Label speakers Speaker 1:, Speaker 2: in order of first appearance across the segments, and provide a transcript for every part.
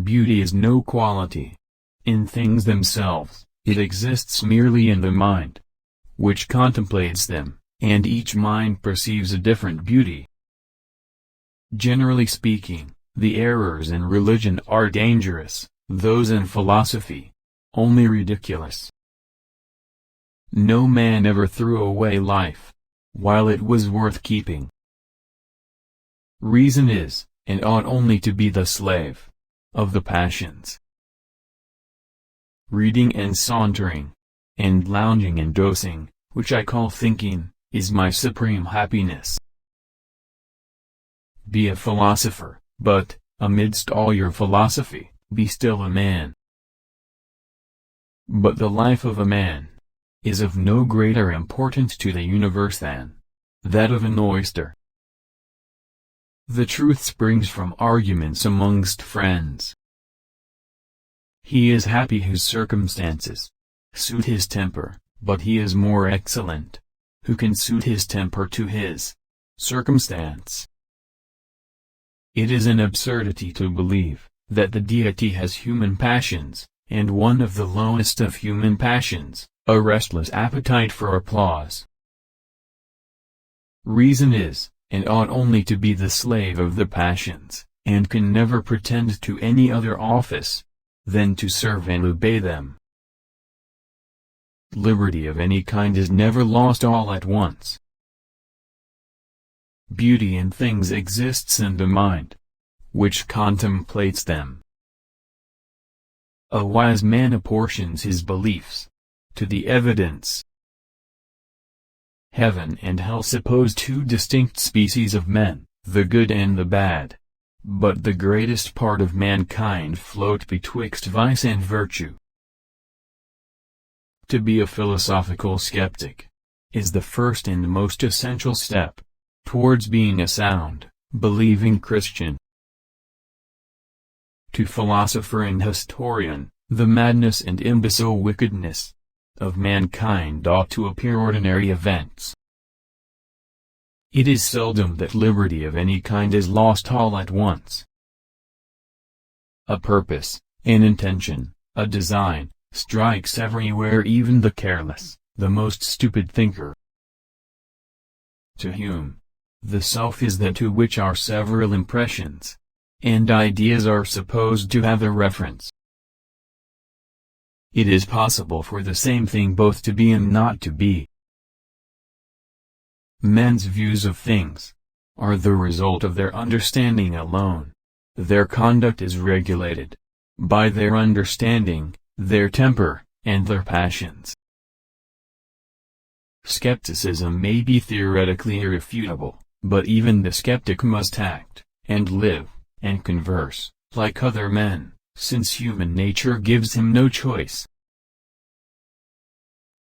Speaker 1: Beauty is no quality in things themselves, it exists merely in the mind, which contemplates them, and each mind perceives a different beauty. Generally speaking, the errors in religion are dangerous, those in philosophy only ridiculous. No man ever threw away life while it was worth keeping. Reason is, and ought only to be, the slave of the passions. Reading and sauntering, and lounging and dosing, which I call thinking, is my supreme happiness. Be a philosopher, but, amidst all your philosophy, be still a man. But the life of a man is of no greater importance to the universe than that of an oyster. The truth springs from arguments amongst friends. He is happy whose circumstances suit his temper, but he is more excellent who can suit his temper to his circumstance. It is an absurdity to believe that the deity has human passions, and one of the lowest of human passions, a restless appetite for applause. Reason is, and ought only to be, the slave of the passions, and can never pretend to any other office than to serve and obey them. Liberty of any kind is never lost all at once. Beauty in things exists in the mind, which contemplates them. A wise man apportions his beliefs to the evidence. Heaven and hell suppose two distinct species of men, the good and the bad. But the greatest part of mankind float betwixt vice and virtue. To be a philosophical skeptic is the first and most essential step towards being a sound, believing Christian. To philosopher and historian, the madness and imbecile wickedness of mankind ought to appear ordinary events. It is seldom that liberty of any kind is lost all at once. A purpose, an intention, a design, strikes everywhere even the careless, the most stupid thinker. To Hume, the self is that to which our several impressions and ideas are supposed to have a reference. It is possible for the same thing both to be and not to be. Men's views of things are the result of their understanding alone. Their conduct is regulated by their understanding, their temper, and their passions. Skepticism may be theoretically irrefutable, but even the skeptic must act, and live, and converse, like other men, since human nature gives him no choice.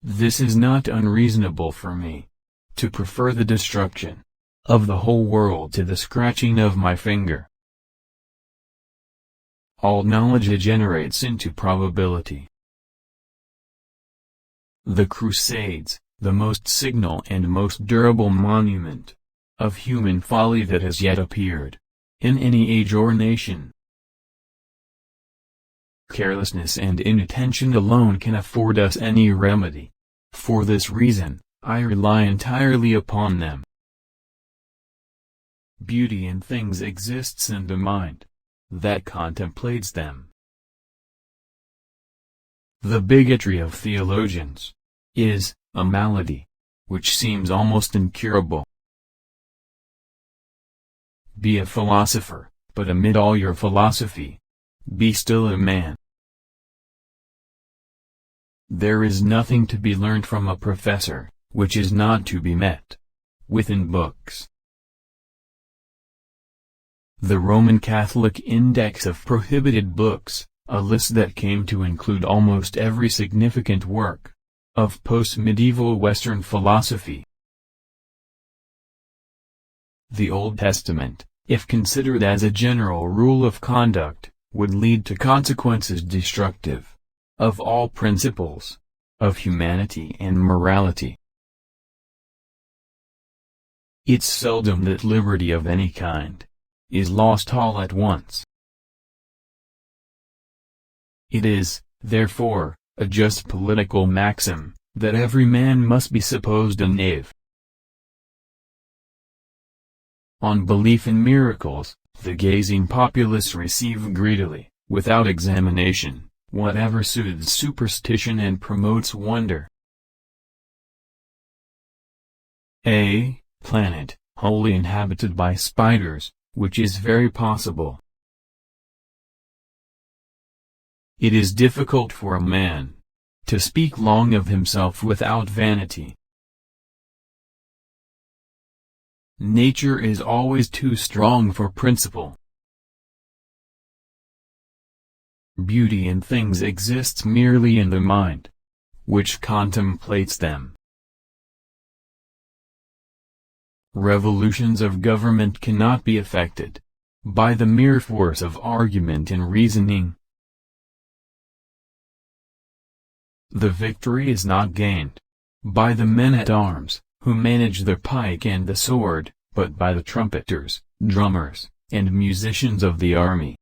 Speaker 1: This is not unreasonable for me, to prefer the destruction of the whole world to the scratching of my finger. All knowledge degenerates into probability. The Crusades, the most signal and most durable monument of human folly that has yet appeared in any age or nation. Carelessness and inattention alone can afford us any remedy. For this reason, I rely entirely upon them. Beauty in things exists in the mind that contemplates them. The bigotry of theologians is a malady which seems almost incurable. Be a philosopher, but amid all your philosophy, be still a man. There is nothing to be learned from a professor which is not to be met with in books. The Roman Catholic Index of Prohibited Books, a list that came to include almost every significant work of post-medieval Western philosophy. The Old Testament, if considered as a general rule of conduct, would lead to consequences destructive of all principles of humanity and morality. It's seldom that liberty of any kind is lost all at once. It is, therefore, a just political maxim, that every man must be supposed a knave. On belief in miracles, the gazing populace receive greedily, without examination, whatever soothes superstition and promotes wonder. A planet, wholly inhabited by spiders, which is very possible. It is difficult for a man to speak long of himself without vanity. Nature is always too strong for principle. Beauty in things exists merely in the mind, which contemplates them. Revolutions of government cannot be effected by the mere force of argument and reasoning. The victory is not gained by the men-at-arms, who manage the pike and the sword, but by the trumpeters, drummers, and musicians of the army.